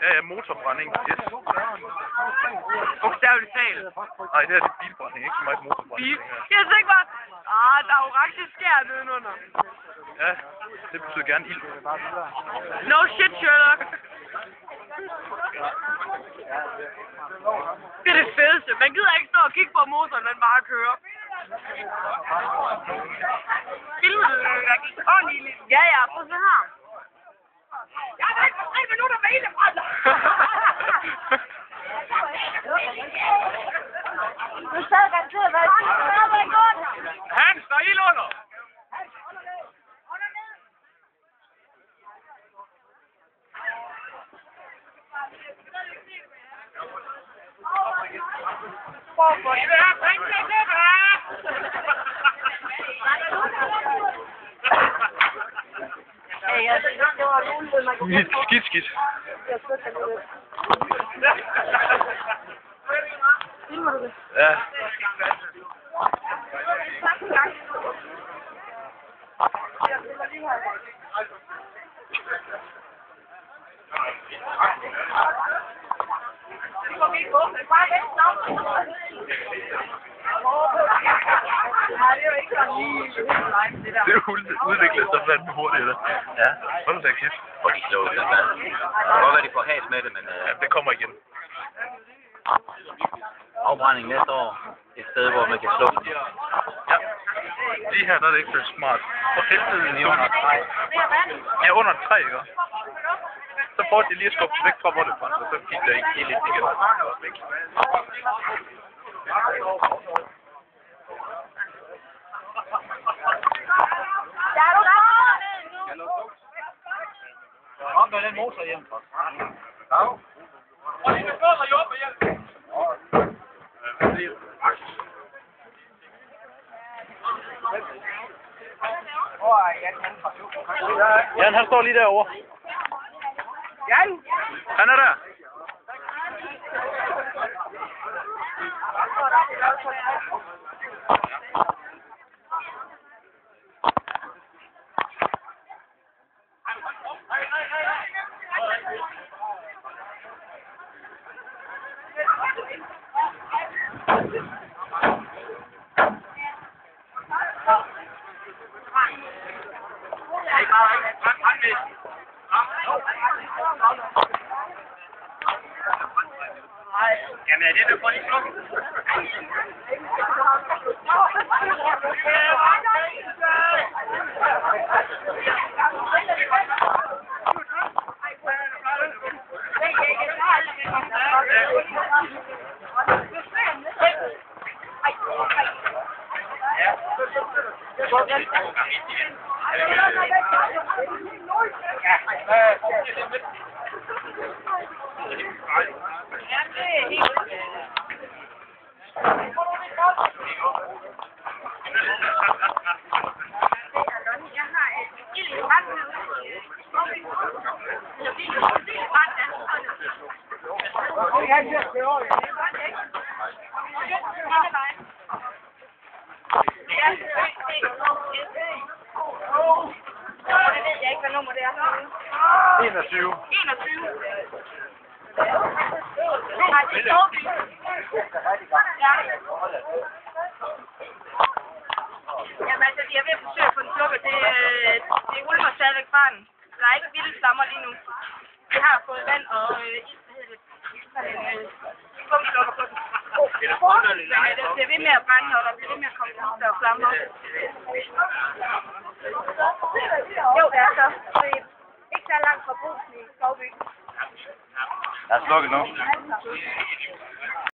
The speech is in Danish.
Ja, motorbrænding. Yes. Bogstaveligt talt. Nej, det her det er bilbrænding, ikke så meget motorbrænding. Jeg er sikker på, der er orange skær nedenunder. Ja, det betyder gerne ild. No shit, Sherlock. Det er det fedeste. Man gider ikke stå og kigge på motoren, den bare kører. Filmen der gik ordentligt. Ja, prøv at se her. Jeg har ikke for 3 minutter med ildebrand. Du sad garanteret hvad? Hans, der er ild under! Skidt. Filmer du det? Ja. Det udvikler sig fandme hurtigt, det. Ja. Hold da kæft. Hold da kæft. Det kan godt være, de får has med det, men... Ja, det kommer igen. Afbrænding næste år. Et sted, hvor man kan slå. Ja. Lige her, der er det ikke så smart. For helvede, Lige under 3. Ja, under 3, ikke? Så prøver de lige at skubbe væk fra, hvor det brænder, og så gik der ikke helt lidt igen. Væk. Op med den motor hjem. Ja. Jan, han står lige derovre. Jan? Han er der. Jamen, er det du får lige sluk? Hvad nummer det er? 21. 21. Nej, det er Torby. Ja. Jamen altså, de er ved at forsøge at få den slukket. Det ulmer stadigvæk fra den. Der er ikke vilde flammer lige nu. Vi har fået vand og punktlukker på den. Det bliver ved med at brænde, og der bliver ved med at komme større flammer. Jo, det er så. Det er ikke så langt fra Brugsen i Skovby. Jeg er slukket nu.